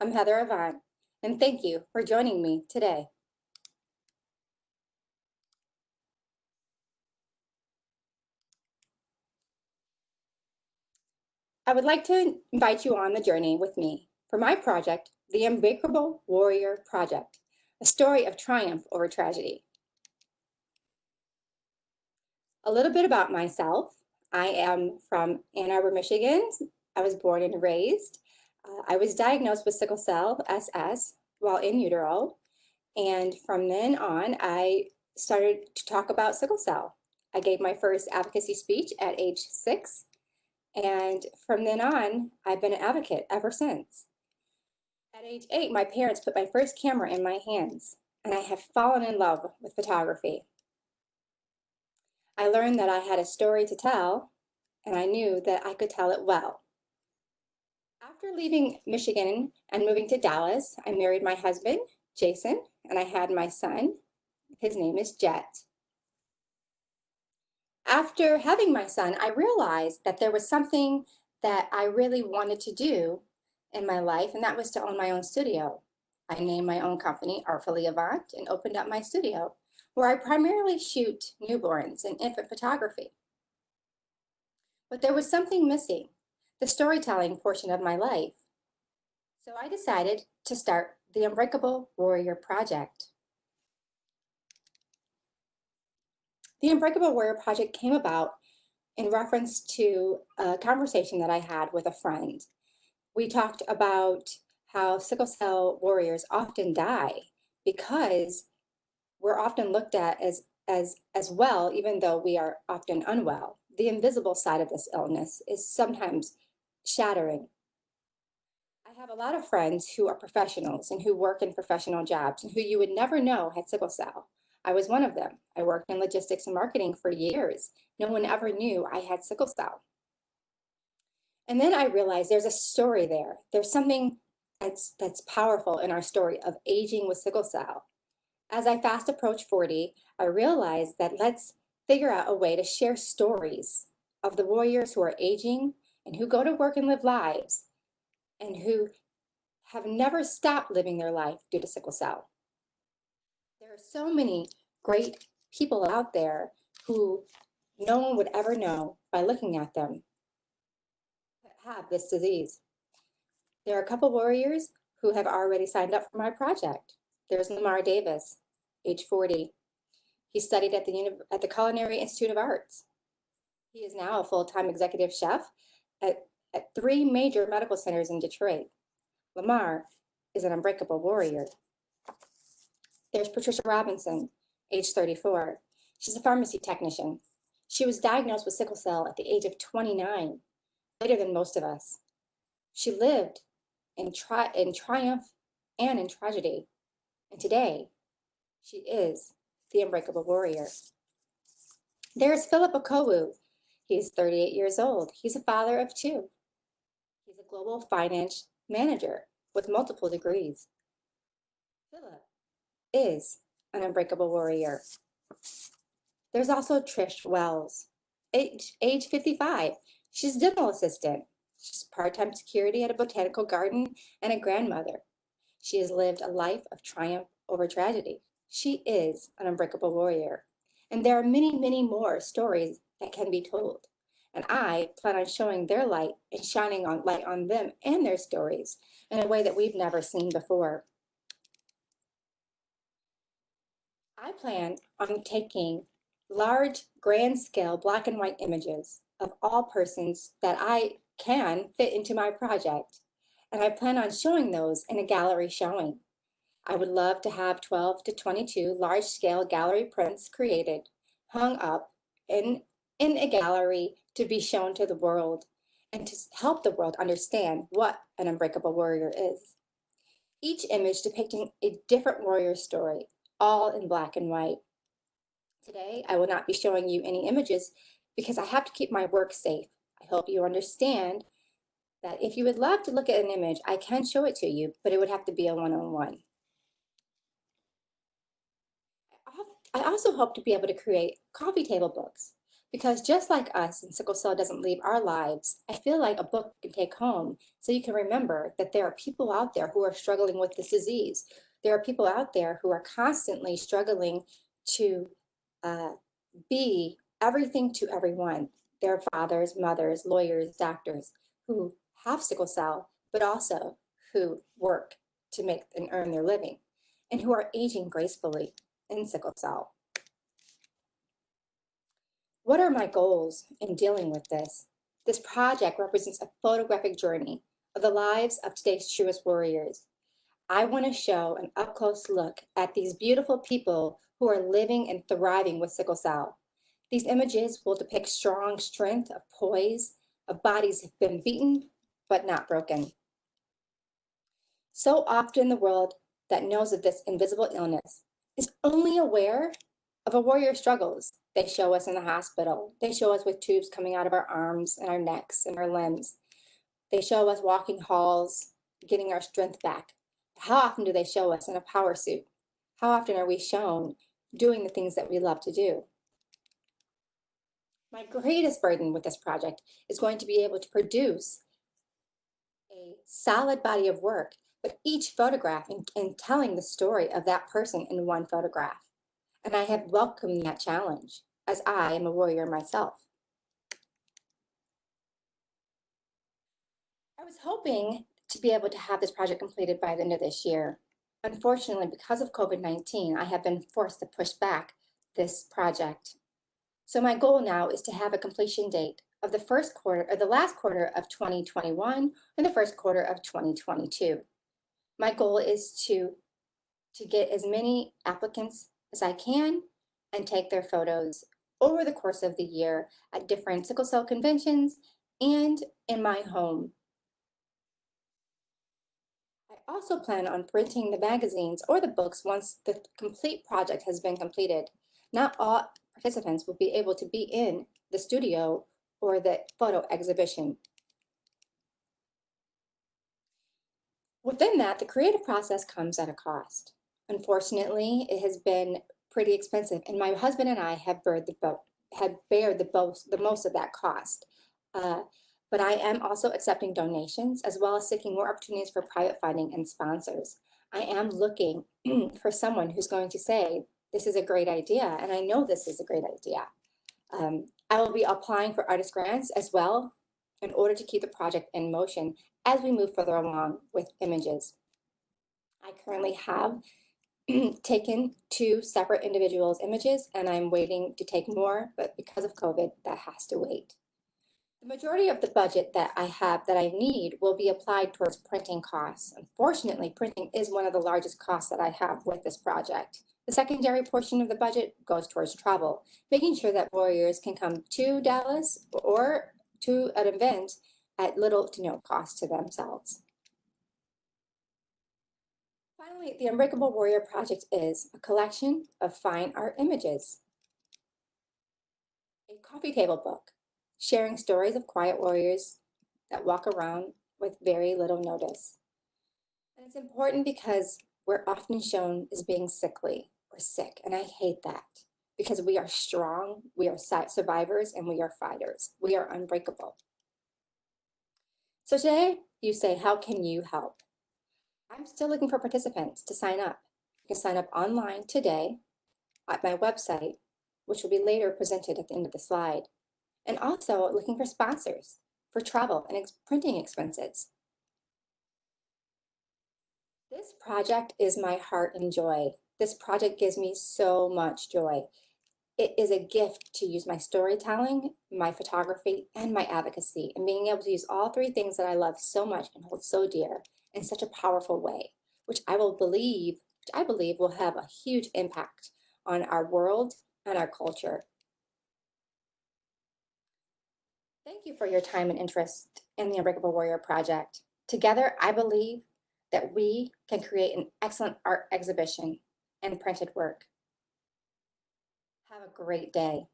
I'm Heather Avant, and thank you for joining me today. I would like to invite you on the journey with me for my project, the Unbreakable Warrior Project, a story of triumph over tragedy. A little bit about myself. I am from Ann Arbor, Michigan. I was born and raised. I was diagnosed with sickle cell SS while in utero. And from then on, I started to talk about sickle cell. I gave my first advocacy speech at age 6. And from then on, I've been an advocate ever since. At age 8, my parents put my first camera in my hands, and I have fallen in love with photography. I learned that I had a story to tell, and I knew that I could tell it well. After leaving Michigan and moving to Dallas, I married my husband, Jason, and I had my son. His name is Jet. After having my son, I realized that there was something that I really wanted to do in my life, and that was to own my own studio. I named my own company, Heather Avant, and opened up my studio, where I primarily shoot newborns and infant photography. But there was something missing, the storytelling portion of my life. So I decided to start the Unbreakable Warrior Project. The Unbreakable Warrior Project came about in reference to a conversation that I had with a friend. We talked about how sickle cell warriors often die because we're often looked at as well, even though we are often unwell. The invisible side of this illness is sometimes shattering. I have a lot of friends who are professionals and who work in professional jobs and who you would never know had sickle cell. I was one of them. I worked in logistics and marketing for years. No one ever knew I had sickle cell. And then I realized there's a story there. There's something that's powerful in our story of aging with sickle cell. As I fast approach 40, I realized that let's figure out a way to share stories of the warriors who are aging and who go to work and live lives and who have never stopped living their life due to sickle cell. There are so many great people out there who no one would ever know by looking at them that have this disease. There are a couple warriors who have already signed up for my project. There's Lamar Davis, age 40. He studied at the Culinary Institute of Arts. He is now a full-time executive chef at 3 major medical centers in Detroit. Lamar is an unbreakable warrior. There's Patricia Robinson, age 34. She's a pharmacy technician. She was diagnosed with sickle cell at the age of 29, later than most of us. She lived in triumph and in tragedy. And today, she is the Unbreakable Warrior. There's Philip Okowu. He's 38 years old. He's a father of 2. He's a global finance manager with multiple degrees. Philip is an Unbreakable Warrior. There's also Trish Wells, age 55. She's a dental assistant. She's part-time security at a botanical garden and a grandmother. She has lived a life of triumph over tragedy. She is an Unbreakable Warrior. And there are many, many more stories that can be told. And I plan on showing their light and shining light on them and their stories in a way that we've never seen before. I plan on taking large, grand-scale black and white images of all persons that I can fit into my project, and I plan on showing those in a gallery showing. I would love to have 12 to 22 large-scale gallery prints created, hung up in a gallery to be shown to the world and to help the world understand what an Unbreakable Warrior is. Each image depicting a different warrior story, all in black and white. Today, I will not be showing you any images because I have to keep my work safe. I hope you understand that if you would love to look at an image, I can show it to you, but it would have to be a one-on-one. I also hope to be able to create coffee table books Because just like us, and sickle cell doesn't leave our lives, I feel like a book you can take home so you can remember that there are people out there who are struggling with this disease. There are people out there who are constantly struggling to uh, be everything to everyone. There are fathers, mothers, lawyers, doctors who have sickle cell, but also who work to make and earn their living, and who are aging gracefully in sickle cell. What are my goals in dealing with this? This project represents a photographic journey of the lives of today's truest warriors. I want to show an up-close look at these beautiful people who are living and thriving with sickle cell. These images will depict strong strength of poise, of bodies have been beaten but not broken. So often the world that knows of this invisible illness is only aware of a warrior's struggles. They show us in the hospital. They show us with tubes coming out of our arms and our necks and our limbs. They show us walking halls, getting our strength back. How often do they show us in a power suit? How often are we shown doing the things that we love to do? My greatest burden with this project is going to be able to produce a solid body of work, but each photograph and telling the story of that person in one photograph. And I have welcomed that challenge, as I am a warrior myself. I was hoping to be able to have this project completed by the end of this year. Unfortunately, because of COVID-19, I have been forced to push back this project. So my goal now is to have a completion date of the first quarter or the last quarter of 2021 and the first quarter of 2022. My goal is to get as many applicants as I can and take their photos over the course of the year at different sickle cell conventions and in my home. I also plan on printing the magazines or the books once the complete project has been completed. Not all participants will be able to be in the studio or the photo exhibition. Within that, the creative process comes at a cost. Unfortunately, it has been pretty expensive, and my husband and I have bared the most of that cost. Uh, but I am also accepting donations as well as seeking more opportunities for private funding and sponsors. I am looking for someone who's going to say, this is a great idea, and I know this is a great idea. I will be applying for artist grants as well in order to keep the project in motion as we move further along with images. I currently have taken 2 separate individuals' images, and I'm waiting to take more, but because of COVID, that has to wait. The majority of the budget that I need will be applied towards printing costs. Unfortunately, printing is one of the largest costs that I have with this project. The secondary portion of the budget goes towards travel, making sure that warriors can come to Dallas or to an event at little to no cost to themselves. Finally, the Unbreakable Warrior Project is a collection of fine art images, a coffee table book, sharing stories of quiet warriors that walk around with very little notice. And it's important because we're often shown as being sickly or sick, and I hate that because we are strong, we are survivors, and we are fighters. We are unbreakable. So today you say, how can you help? I'm still looking for participants to sign up. You can sign up online today at my website, which will be later presented at the end of the slide. And also looking for sponsors for travel and printing expenses. This project is my heart and joy. This project gives me so much joy. It is a gift to use my storytelling, my photography, and my advocacy, and being able to use all 3 things that I love so much and hold so dear in such a powerful way, which I believe will have a huge impact on our world and our culture. Thank you for your time and interest in the Unbreakable Warrior Project. Together, I believe that we can create an excellent art exhibition and printed work. Have a great day.